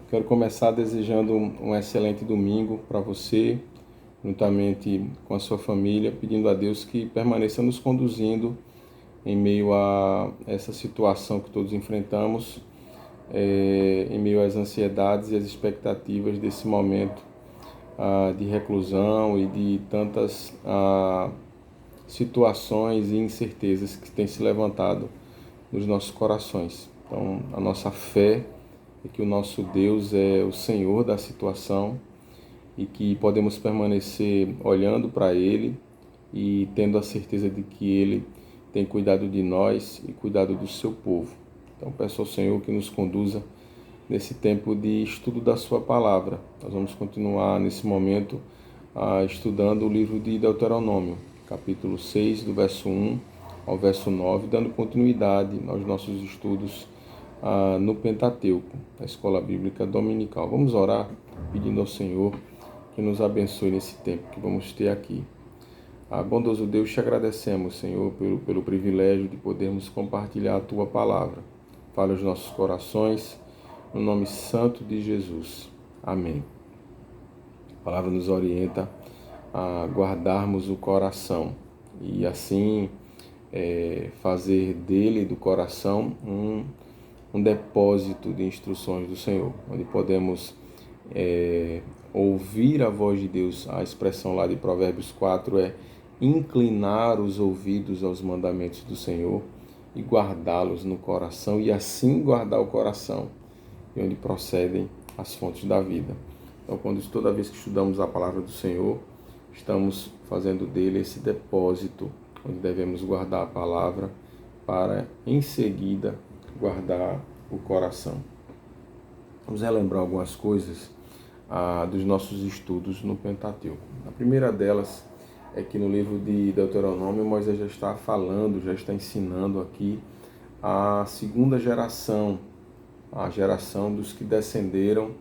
Quero começar desejando um excelente domingo para você, juntamente com a sua família, pedindo a Deus que permaneça nos conduzindo em meio a essa situação que todos enfrentamos, em meio às ansiedades e às expectativas desse momento de reclusão e de tantas situações e incertezas que têm se levantado nos nossos corações. Então, a nossa fé é que o nosso Deus é o Senhor da situação e que podemos permanecer olhando para Ele e tendo a certeza de que Ele tem cuidado de nós e cuidado do seu povo. Então, peço ao Senhor que nos conduza nesse tempo de estudo da sua palavra. Nós vamos continuar nesse momento estudando o livro de Deuteronômio, capítulo 6, do verso 1 ao verso 9, dando continuidade aos nossos estudos no Pentateuco, na Escola Bíblica Dominical. Vamos orar pedindo ao Senhor que nos abençoe nesse tempo que vamos ter aqui. Bondoso Deus, te agradecemos, Senhor, pelo privilégio de podermos compartilhar a Tua palavra. Fala aos nossos corações, no nome santo de Jesus. Amém. A palavra nos orienta a guardarmos o coração e assim fazer dele, do coração, um depósito de instruções do Senhor, onde podemos ouvir a voz de Deus. A expressão lá de Provérbios 4 é inclinar os ouvidos aos mandamentos do Senhor e guardá-los no coração, e assim guardar o coração, de onde procedem as fontes da vida. Então, toda vez que estudamos a palavra do Senhor, estamos fazendo dele esse depósito, onde devemos guardar a palavra para, em seguida, guardar o coração. Vamos relembrar algumas coisas dos nossos estudos no Pentateuco. A primeira delas é que no livro de Deuteronômio, Moisés já está falando, já está ensinando aqui a segunda geração, a geração dos que descenderam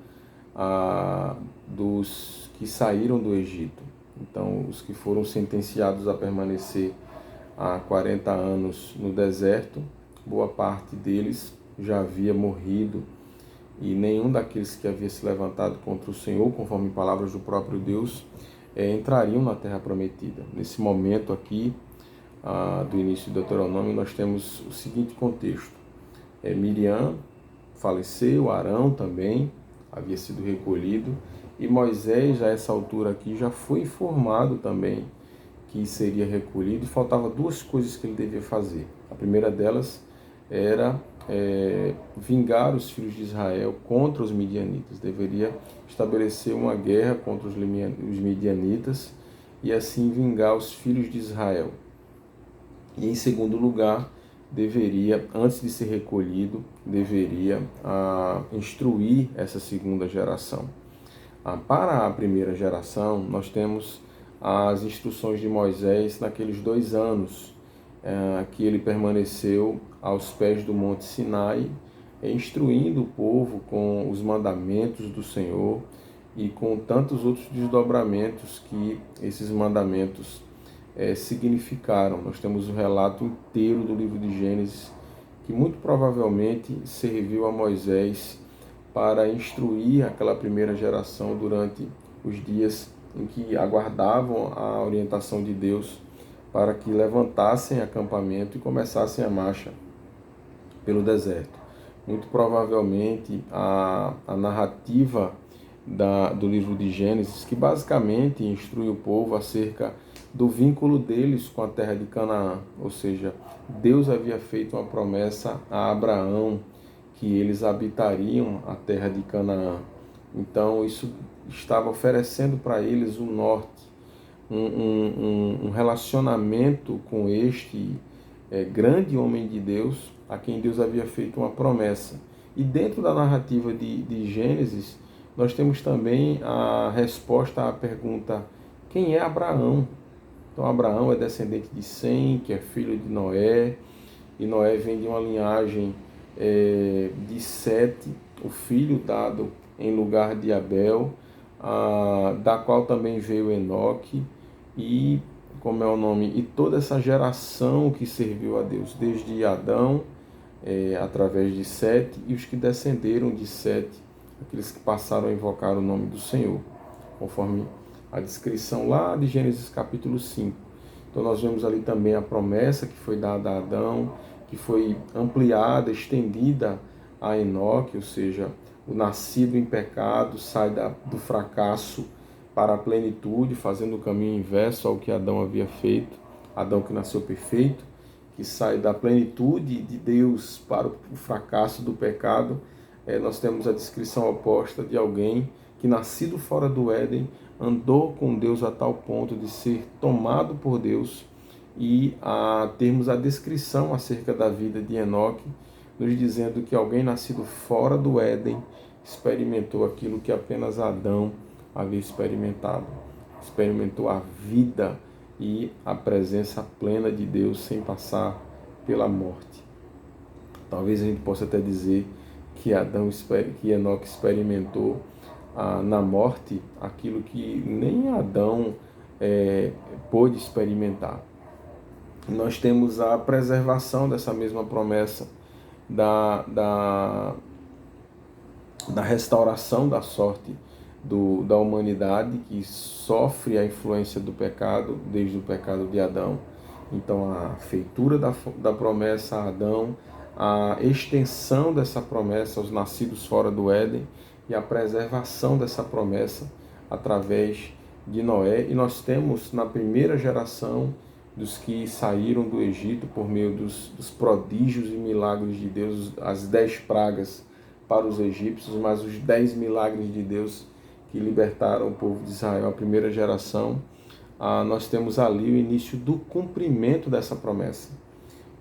dos que saíram do Egito. Então, os que foram sentenciados a permanecer há 40 anos no deserto, boa parte deles já havia morrido, e nenhum daqueles que havia se levantado contra o Senhor, conforme palavras do próprio Deus, entrariam na terra prometida. Nesse momento aqui, do início do Deuteronômio, nós temos o seguinte contexto. Miriam faleceu, Arão também havia sido recolhido, e Moisés, a essa altura aqui, já foi informado também que seria recolhido, e faltava duas coisas que ele devia fazer. A primeira delas era vingar os filhos de Israel contra os midianitas. Deveria estabelecer uma guerra contra os midianitas e assim vingar os filhos de Israel. E em segundo lugar, deveria, antes de ser recolhido, deveria instruir essa segunda geração. Para a primeira geração, nós temos as instruções de Moisés naqueles 2 anos que ele permaneceu aos pés do Monte Sinai, instruindo o povo com os mandamentos do Senhor e com tantos outros desdobramentos que esses mandamentos significaram. Nós temos o relato inteiro do livro de Gênesis, que muito provavelmente serviu a Moisés para instruir aquela primeira geração durante os dias em que aguardavam a orientação de Deus para que levantassem acampamento e começassem a marcha pelo deserto. Muito provavelmente a narrativa do livro de Gênesis, que basicamente instrui o povo acerca do vínculo deles com a terra de Canaã, ou seja, Deus havia feito uma promessa a Abraão que eles habitariam a terra de Canaã. Então isso estava oferecendo para eles um norte, um relacionamento com este grande homem de Deus, a quem Deus havia feito uma promessa. E dentro da narrativa de Gênesis, nós temos também a resposta à pergunta: quem é Abraão? Então, Abraão é descendente de Sem, que é filho de Noé, e Noé vem de uma linhagem de Sete, o filho dado em lugar de Abel, da qual também veio Enoque, e e toda essa geração que serviu a Deus, desde Adão, através de Sete, e os que descenderam de Sete aqueles que passaram a invocar o nome do Senhor, conforme a descrição lá de Gênesis capítulo 5. Então nós vemos ali também a promessa que foi dada a Adão, que foi ampliada, estendida a Enoque, ou seja, o nascido em pecado sai do fracasso para a plenitude, fazendo o caminho inverso ao que Adão havia feito. Adão que nasceu perfeito, que sai da plenitude de Deus para o fracasso do pecado. Nós temos a descrição oposta de alguém que, nascido fora do Éden, andou com Deus a tal ponto de ser tomado por Deus, e termos a descrição acerca da vida de Enoque, nos dizendo que alguém nascido fora do Éden experimentou aquilo que apenas Adão havia experimentado. Experimentou a vida e a presença plena de Deus sem passar pela morte. Talvez a gente possa até dizer que Enoque experimentou na morte aquilo que nem Adão pôde experimentar. Nós temos a preservação dessa mesma promessa da restauração da sorte da humanidade, que sofre a influência do pecado desde o pecado de Adão. Então a feitura da promessa a Adão, a extensão dessa promessa aos nascidos fora do Éden e a preservação dessa promessa através de Noé. E nós temos na primeira geração dos que saíram do Egito por meio dos prodígios e milagres de Deus, as 10 pragas para os egípcios, mas os 10 milagres de Deus que libertaram o povo de Israel, a primeira geração. Nós temos ali o início do cumprimento dessa promessa.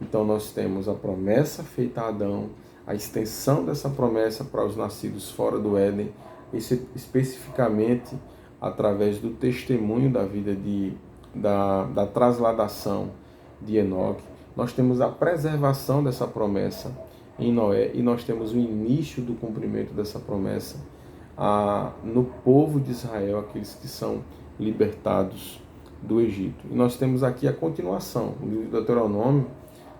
Então nós temos a promessa feita a Adão, a extensão dessa promessa para os nascidos fora do Éden, especificamente através do testemunho da vida da trasladação de Enoque. Nós temos a preservação dessa promessa em Noé, e nós temos o início do cumprimento dessa promessa no povo de Israel, aqueles que são libertados do Egito. E nós temos aqui a continuação. No livro do Deuteronômio,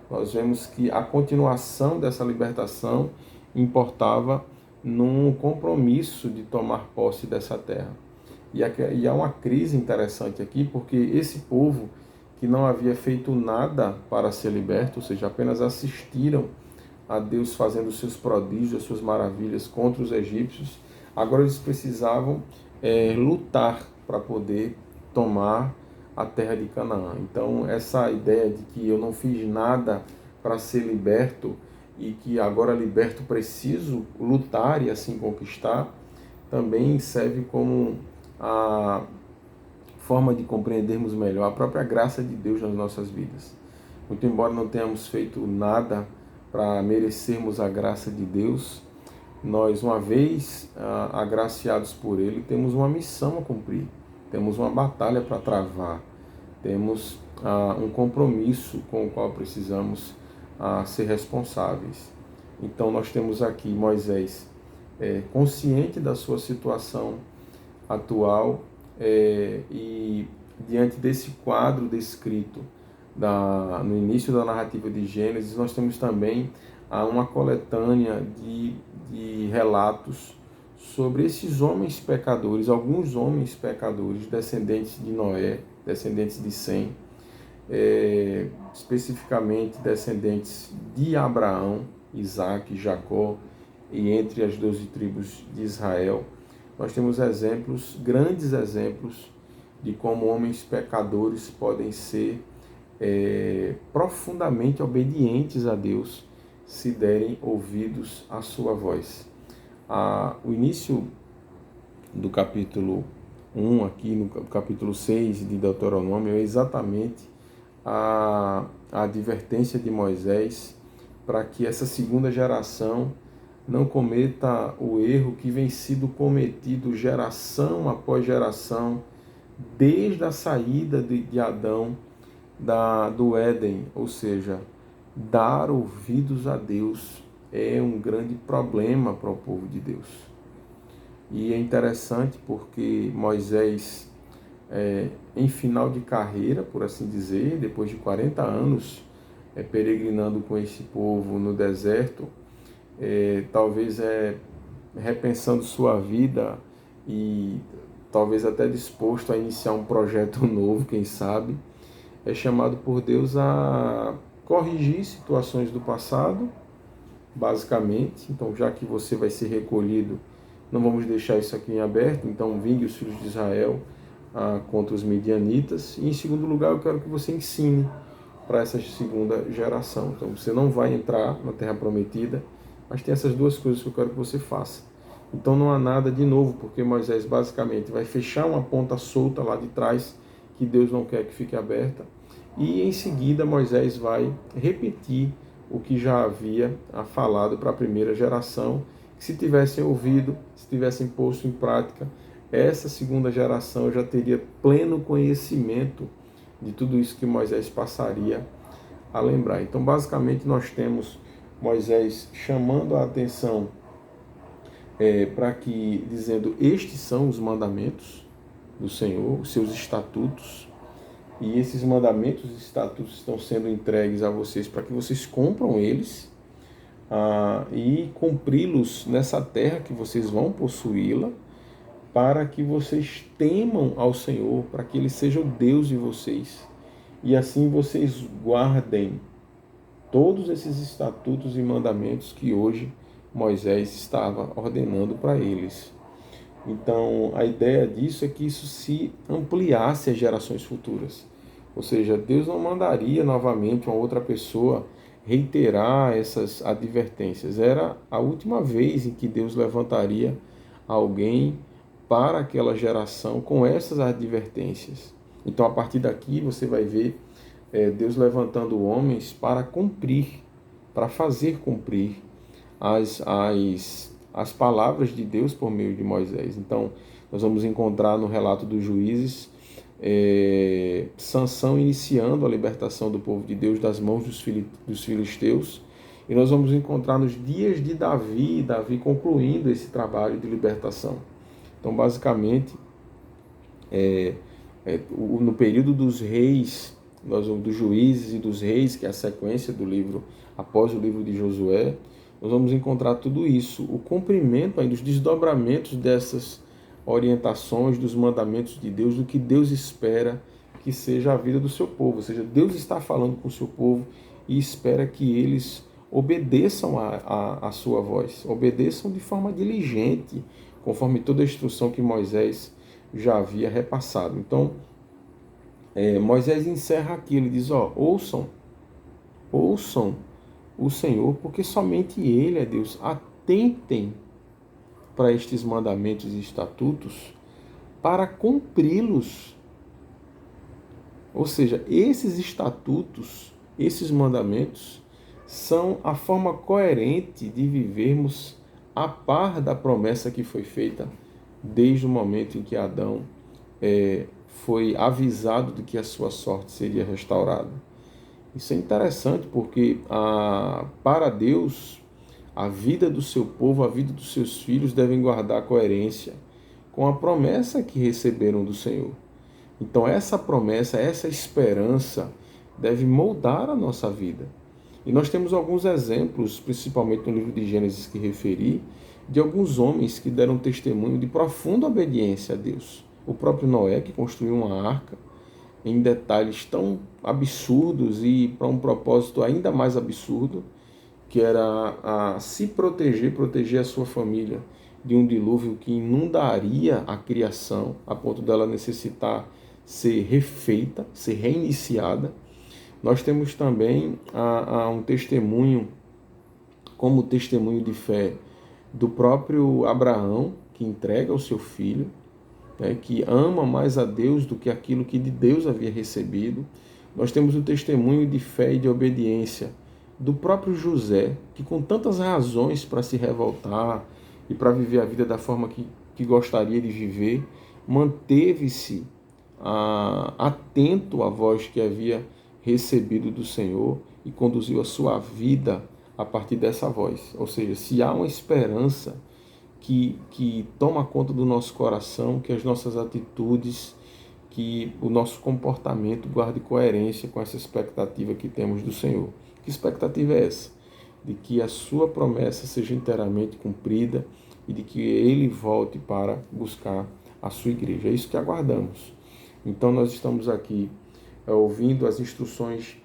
nós vemos que a continuação dessa libertação importava num compromisso de tomar posse dessa terra. E há uma crise interessante aqui, porque esse povo que não havia feito nada para ser liberto, ou seja, apenas assistiram a Deus fazendo os seus prodígios, as suas maravilhas contra os egípcios, agora eles precisavam lutar para poder tomar a terra de Canaã. Então essa ideia de que eu não fiz nada para ser liberto e que agora liberto preciso lutar e assim conquistar, também serve como a forma de compreendermos melhor a própria graça de Deus nas nossas vidas. Muito embora não tenhamos feito nada para merecermos a graça de Deus, nós, uma vez agraciados por Ele, temos uma missão a cumprir, temos uma batalha para travar, temos um compromisso com o qual precisamos ser responsáveis. Então nós temos aqui Moisés consciente da sua situação atual, e diante desse quadro descrito no início da narrativa de Gênesis, nós temos também uma coletânea de relatos sobre esses homens pecadores, alguns homens pecadores, descendentes de Noé, descendentes de Sem, especificamente descendentes de Abraão, Isaac, Jacó, e entre as 12 tribos de Israel. Nós temos exemplos, grandes exemplos, de como homens pecadores podem ser profundamente obedientes a Deus se derem ouvidos à sua voz. O início do capítulo 1, aqui no capítulo 6 de Deuteronômio, é exatamente a advertência de Moisés para que essa segunda geração não cometa o erro que vem sido cometido geração após geração, desde a saída de Adão do Éden, ou seja, dar ouvidos a Deus é um grande problema para o povo de Deus. E é interessante porque Moisés, em final de carreira, por assim dizer, depois de 40 anos peregrinando com esse povo no deserto, talvez repensando sua vida e talvez até disposto a iniciar um projeto novo, quem sabe, é chamado por Deus a corrigir situações do passado, basicamente. Então, já que você vai ser recolhido, não vamos deixar isso aqui em aberto. Então, vingue os filhos de Israel contra os midianitas. E, em segundo lugar, eu quero que você ensine para essa segunda geração. Então, você não vai entrar na Terra Prometida, mas tem essas duas coisas que eu quero que você faça. Então, não há nada de novo, porque Moisés basicamente vai fechar uma ponta solta lá de trás, que Deus não quer que fique aberta. E em seguida Moisés vai repetir o que já havia falado para a primeira geração, que se tivessem ouvido, se tivessem posto em prática, essa segunda geração já teria pleno conhecimento de tudo isso que Moisés passaria a lembrar. Então, basicamente, nós temos Moisés chamando a atenção para que, dizendo, estes são os mandamentos do Senhor, os seus estatutos, e esses mandamentos e estatutos estão sendo entregues a vocês para que vocês cumpram eles e cumpri-los nessa terra que vocês vão possuí-la, para que vocês temam ao Senhor, para que Ele seja o Deus de vocês, e assim vocês guardem todos esses estatutos e mandamentos que hoje Moisés estava ordenando para eles. Então, a ideia disso é que isso se ampliasse às gerações futuras. Ou seja, Deus não mandaria novamente uma outra pessoa reiterar essas advertências. Era a última vez em que Deus levantaria alguém para aquela geração com essas advertências. Então, a partir daqui, você vai ver Deus levantando homens para cumprir, para fazer cumprir as palavras de Deus por meio de Moisés. Então, nós vamos encontrar no relato dos Juízes Sansão iniciando a libertação do povo de Deus das mãos dos filisteus, e nós vamos encontrar nos dias de Davi concluindo esse trabalho de libertação. Então, basicamente, no período dos reis, dos juízes e dos reis, que é a sequência do livro após o livro de Josué, nós vamos encontrar tudo isso, o cumprimento ainda, os desdobramentos dessas orientações, dos mandamentos de Deus, do que Deus espera que seja a vida do seu povo. Ou seja, Deus está falando com o seu povo e espera que eles obedeçam a sua voz, obedeçam de forma diligente, conforme toda a instrução que Moisés já havia repassado. Então, Moisés encerra aqui, ele diz, ouçam o Senhor, porque somente Ele é Deus. Atentem para estes mandamentos e estatutos para cumpri-los. Ou seja, esses estatutos, esses mandamentos, são a forma coerente de vivermos a par da promessa que foi feita desde o momento em que Adão foi avisado de que a sua sorte seria restaurada. Isso é interessante porque para Deus, a vida do seu povo, a vida dos seus filhos devem guardar coerência com a promessa que receberam do Senhor. Então essa promessa, essa esperança deve moldar a nossa vida. E nós temos alguns exemplos, principalmente no livro de Gênesis que referi, de alguns homens que deram testemunho de profunda obediência a Deus. O próprio Noé, que construiu uma arca em detalhes tão absurdos e para um propósito ainda mais absurdo, que era se proteger a sua família de um dilúvio que inundaria a criação, a ponto dela necessitar ser refeita, ser reiniciada. Nós temos também um testemunho, como testemunho de fé, do próprio Abraão, que entrega o seu filho, que ama mais a Deus do que aquilo que de Deus havia recebido. Nós temos o testemunho de fé e de obediência do próprio José, que com tantas razões para se revoltar e para viver a vida da forma que gostaria de viver, manteve-se atento à voz que havia recebido do Senhor e conduziu a sua vida a partir dessa voz. Ou seja, se há uma esperança que toma conta do nosso coração, que as nossas atitudes, que o nosso comportamento guarde coerência com essa expectativa que temos do Senhor. Que expectativa é essa? De que a sua promessa seja inteiramente cumprida, e de que ele volte para buscar a sua igreja. É isso que aguardamos. Então nós estamos aqui ouvindo as instruções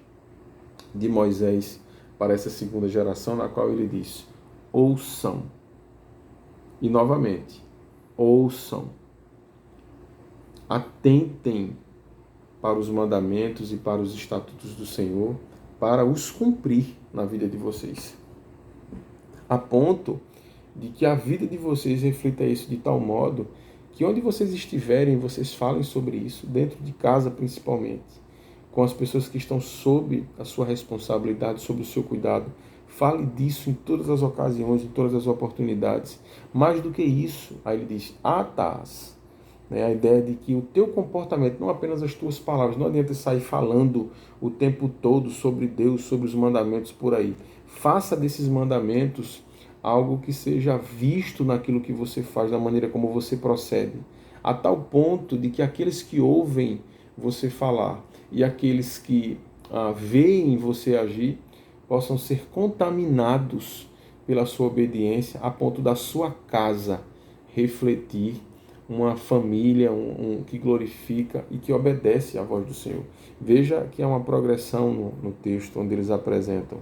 de Moisés para essa segunda geração, na qual ele diz: ouçam. E novamente, ouçam. Atentem para os mandamentos e para os estatutos do Senhor, para os cumprir na vida de vocês. A ponto de que a vida de vocês reflita isso de tal modo que onde vocês estiverem, vocês falem sobre isso, dentro de casa principalmente, com as pessoas que estão sob a sua responsabilidade, sob o seu cuidado. Fale disso em todas as ocasiões, em todas as oportunidades. Mais do que isso, aí ele diz, atás. A ideia de que o teu comportamento, não apenas as tuas palavras, não adianta sair falando o tempo todo sobre Deus, sobre os mandamentos por aí. Faça desses mandamentos algo que seja visto naquilo que você faz, na maneira como você procede, a tal ponto de que aqueles que ouvem você falar e aqueles que veem você agir possam ser contaminados pela sua obediência, a ponto da sua casa refletir uma família que glorifica e que obedece à voz do Senhor. Veja que há uma progressão no texto onde eles apresentam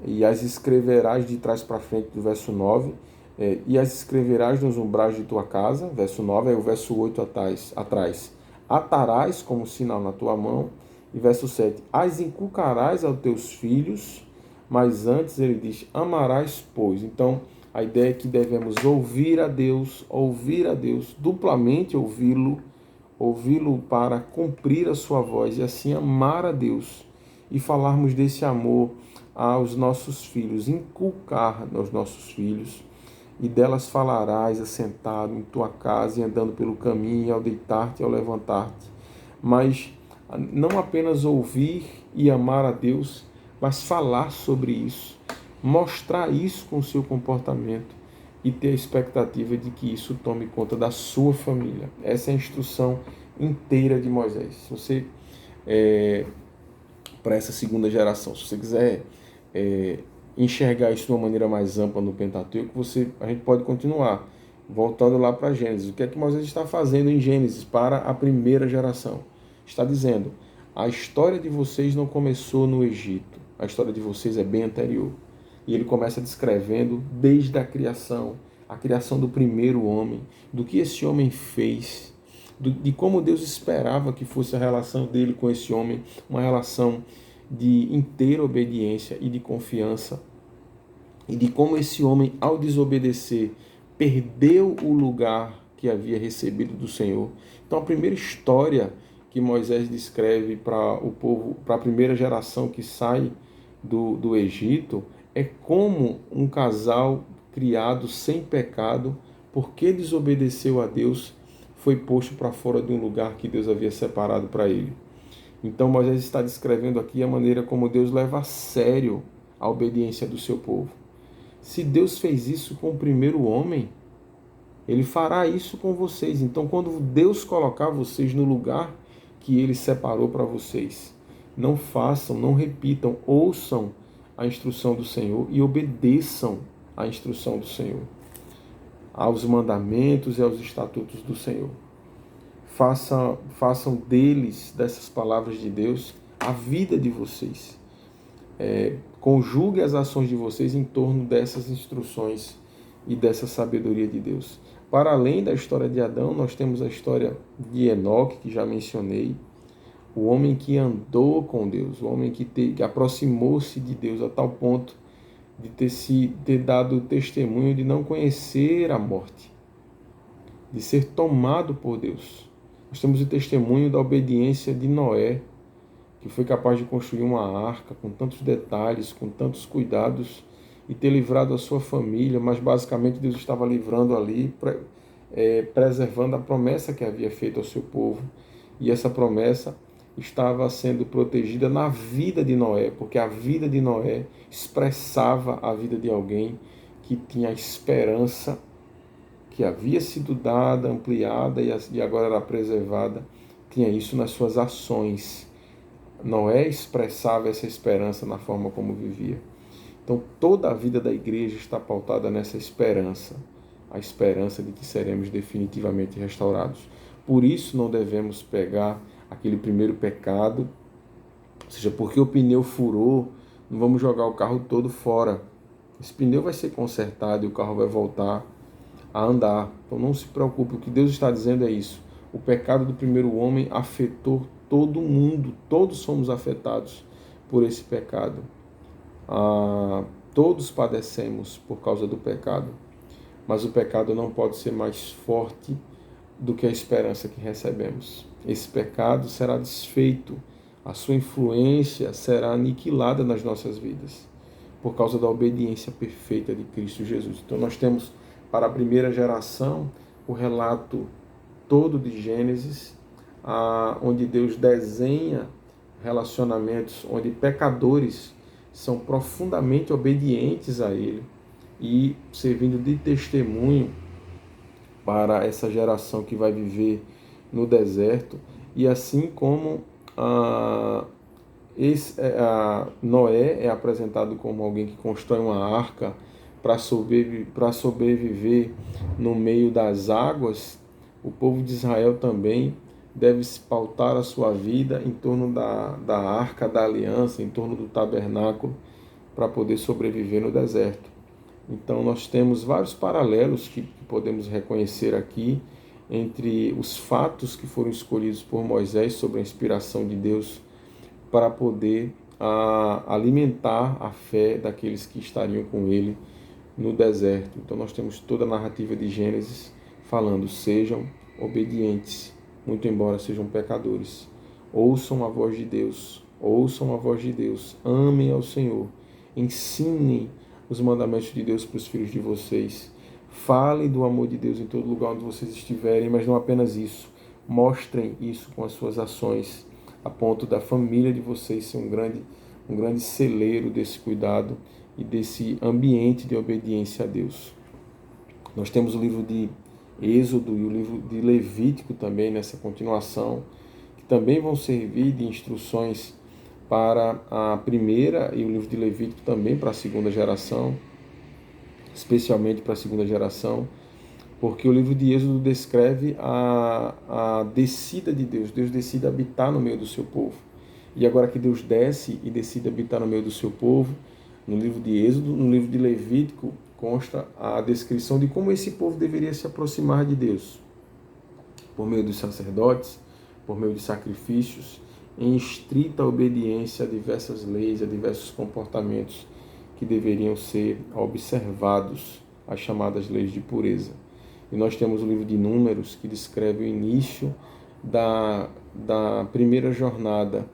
e as escreverás de trás para frente, do verso 9, e as escreverás nos umbrais de tua casa, verso 9, aí o verso 8 atrás, atarás como sinal na tua mão, e verso 7, as inculcarás aos teus filhos, mas antes ele diz, amarás, pois. Então, a ideia é que devemos ouvir a Deus, duplamente ouvi-lo para cumprir a sua voz e assim amar a Deus e falarmos desse amor aos nossos filhos, inculcar aos nossos filhos, e delas falarás assentado em tua casa e andando pelo caminho, ao deitar-te e ao levantar-te. Mas não apenas ouvir e amar a Deus, mas falar sobre isso, mostrar isso com o seu comportamento e ter a expectativa de que isso tome conta da sua família. Essa é a instrução inteira de Moisés. Se você, para essa segunda geração, se você quiser enxergar isso de uma maneira mais ampla no Pentateuco, a gente pode continuar, voltando lá para Gênesis. O que é que Moisés está fazendo em Gênesis para a primeira geração? Está dizendo, a história de vocês não começou no Egito, a história de vocês é bem anterior. E ele começa descrevendo desde a criação do primeiro homem, do que esse homem fez, de como Deus esperava que fosse a relação dele com esse homem, uma relação de inteira obediência e de confiança, e de como esse homem, ao desobedecer, perdeu o lugar que havia recebido do Senhor. Então, a primeira história que Moisés descreve para o povo, para a primeira geração que sai do Egito, é como um casal criado sem pecado, porque desobedeceu a Deus, foi posto para fora de um lugar que Deus havia separado para ele. Então Moisés está descrevendo aqui a maneira como Deus leva a sério a obediência do seu povo. Se Deus fez isso com o primeiro homem, ele fará isso com vocês. Então, quando Deus colocar vocês no lugar que ele separou para vocês, não façam, não repitam, ouçam a instrução do Senhor e obedeçam a instrução do Senhor, aos mandamentos e aos estatutos do Senhor. Façam deles, dessas palavras de Deus, a vida de vocês. Conjugue as ações de vocês em torno dessas instruções e dessa sabedoria de Deus. Para além da história de Adão, nós temos a história de Enoque, que já mencionei, o homem que andou com Deus, o homem que aproximou-se de Deus a tal ponto de ter dado o testemunho de não conhecer a morte, de ser tomado por Deus. Nós temos o testemunho da obediência de Noé, que foi capaz de construir uma arca com tantos detalhes, com tantos cuidados, e ter livrado a sua família, mas basicamente Deus estava livrando ali, preservando a promessa que havia feito ao seu povo. E essa promessa estava sendo protegida na vida de Noé, porque a vida de Noé expressava a vida de alguém que tinha a esperança que havia sido dada, ampliada e agora era preservada, tinha isso nas suas ações. Noé expressava essa esperança na forma como vivia. Então, toda a vida da igreja está pautada nessa esperança, a esperança de que seremos definitivamente restaurados. Por isso, não devemos pegar aquele primeiro pecado, ou seja, porque o pneu furou, não vamos jogar o carro todo fora. Esse pneu vai ser consertado e o carro vai voltar a andar. Então, não se preocupe, o que Deus está dizendo é isso. O pecado do primeiro homem afetou todo mundo, todos somos afetados por esse pecado. Todos padecemos por causa do pecado, mas o pecado não pode ser mais forte do que a esperança que recebemos. Esse pecado será desfeito, a sua influência será aniquilada nas nossas vidas, por causa da obediência perfeita de Cristo Jesus. Então nós temos para a primeira geração o relato todo de Gênesis, onde Deus desenha relacionamentos, onde pecadores são profundamente obedientes a Ele e servindo de testemunho para essa geração que vai viver no deserto. E assim como Noé é apresentado como alguém que constrói uma arca para sobreviver no meio das águas, o povo de Israel também deve se pautar a sua vida em torno da arca da aliança, em torno do tabernáculo, para poder sobreviver no deserto. Então nós temos vários paralelos que podemos reconhecer aqui entre os fatos que foram escolhidos por Moisés sob a inspiração de Deus para poder alimentar a fé daqueles que estariam com ele no deserto. Então nós temos toda a narrativa de Gênesis falando: sejam obedientes, muito embora sejam pecadores. Ouçam a voz de Deus, ouçam a voz de Deus, amem ao Senhor, ensinem os mandamentos de Deus para os filhos de vocês. Falem do amor de Deus em todo lugar onde vocês estiverem, mas não apenas isso. Mostrem isso com as suas ações, a ponto da família de vocês ser um grande celeiro desse cuidado e desse ambiente de obediência a Deus. Nós temos o livro de Êxodo e o livro de Levítico também nessa continuação, que também vão servir de instruções para a primeira, e o livro de Levítico também para a segunda geração, especialmente para a segunda geração, porque o livro de Êxodo descreve a descida de Deus. Deus decide habitar no meio do seu povo. E agora que Deus desce e decide habitar no meio do seu povo, no livro de Êxodo, no livro de Levítico, consta a descrição de como esse povo deveria se aproximar de Deus, por meio dos sacerdotes, por meio de sacrifícios, em estrita obediência a diversas leis, a diversos comportamentos que deveriam ser observados, as chamadas leis de pureza. E nós temos o livro de Números, que descreve o início da primeira jornada,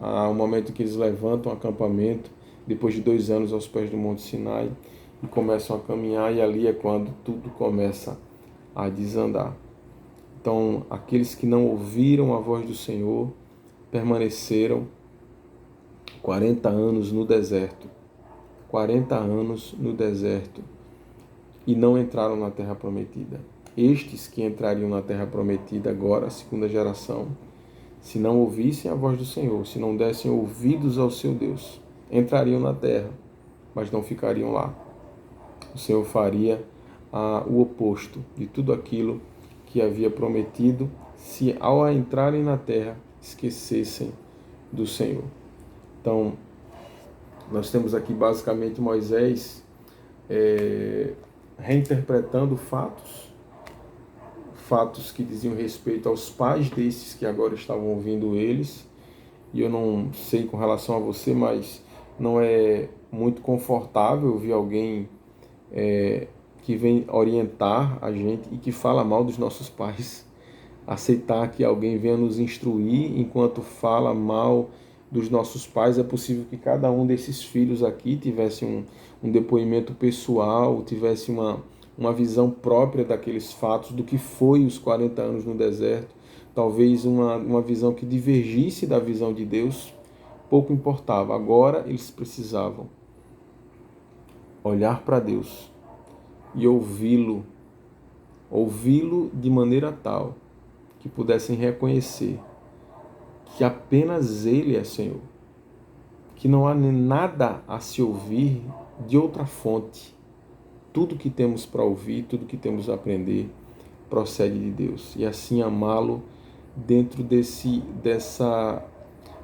o momento em que eles levantam o acampamento, depois de 2 anos aos pés do Monte Sinai, e começam a caminhar, e ali é quando tudo começa a desandar. Então, aqueles que não ouviram a voz do Senhor permaneceram 40 anos no deserto, 40 anos no deserto, e não entraram na terra prometida. Estes que entrariam na terra prometida agora, a segunda geração, se não ouvissem a voz do Senhor, se não dessem ouvidos ao seu Deus, entrariam na terra, mas não ficariam lá. O Senhor faria o oposto de tudo aquilo que havia prometido, se ao entrarem na terra esquecessem do Senhor. Então, nós temos aqui basicamente Moisés reinterpretando fatos que diziam respeito aos pais desses que agora estavam ouvindo eles. E eu não sei com relação a você, mas não é muito confortável ver alguém que vem orientar a gente e que fala mal dos nossos pais, aceitar que alguém venha nos instruir enquanto fala mal dos nossos pais. É possível que cada um desses filhos aqui tivesse um depoimento pessoal, tivesse uma visão própria daqueles fatos, do que foi os 40 anos no deserto, talvez uma visão que divergisse da visão de Deus. Pouco importava, agora eles precisavam olhar para Deus e ouvi-lo de maneira tal que pudessem reconhecer que apenas Ele é Senhor, que não há nada a se ouvir de outra fonte. Tudo que temos para ouvir, tudo que temos a aprender, procede de Deus. E assim amá-lo dentro dessa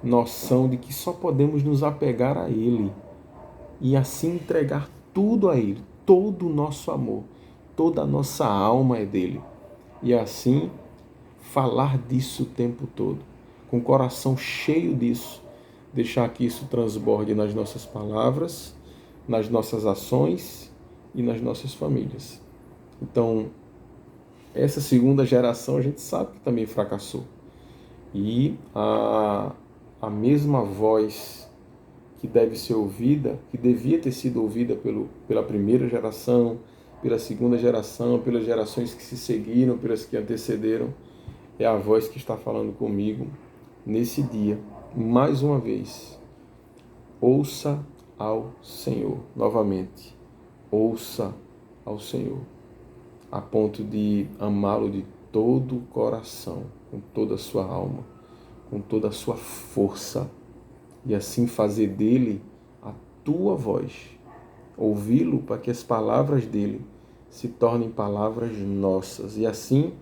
noção de que só podemos nos apegar a Ele e assim entregar tudo a Ele, todo o nosso amor, toda a nossa alma é dele. E assim falar disso o tempo todo, com o coração cheio disso, deixar que isso transborde nas nossas palavras, nas nossas ações e nas nossas famílias. Então, essa segunda geração a gente sabe que também fracassou. E a mesma voz que deve ser ouvida, que devia ter sido ouvida pela primeira geração, pela segunda geração, pelas gerações que se seguiram, pelas que antecederam, é a voz que está falando comigo nesse dia. Mais uma vez, ouça ao Senhor. Novamente, ouça ao Senhor, a ponto de amá-lo de todo o coração, com toda a sua alma, com toda a sua força, e assim fazer dele a tua voz. Ouvi-lo para que as palavras dele se tornem palavras nossas, e assim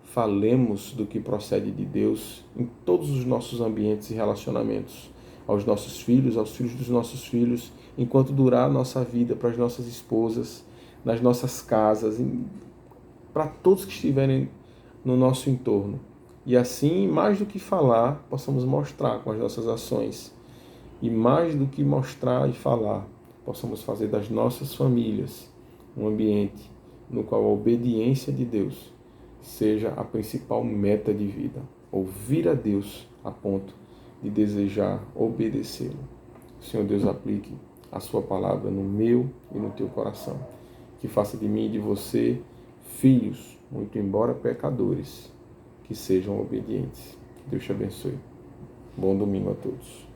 falemos do que procede de Deus em todos os nossos ambientes e relacionamentos, aos nossos filhos, aos filhos dos nossos filhos, enquanto durar a nossa vida, para as nossas esposas, nas nossas casas, para todos que estiverem no nosso entorno. E assim, mais do que falar, possamos mostrar com as nossas ações. E mais do que mostrar e falar, possamos fazer das nossas famílias um ambiente no qual a obediência de Deus seja a principal meta de vida. Ouvir a Deus a ponto de desejar obedecê-lo. Senhor Deus, aplique a sua palavra no meu e no teu coração. Que faça de mim e de você filhos, muito embora pecadores, que sejam obedientes. Deus te abençoe. Bom domingo a todos.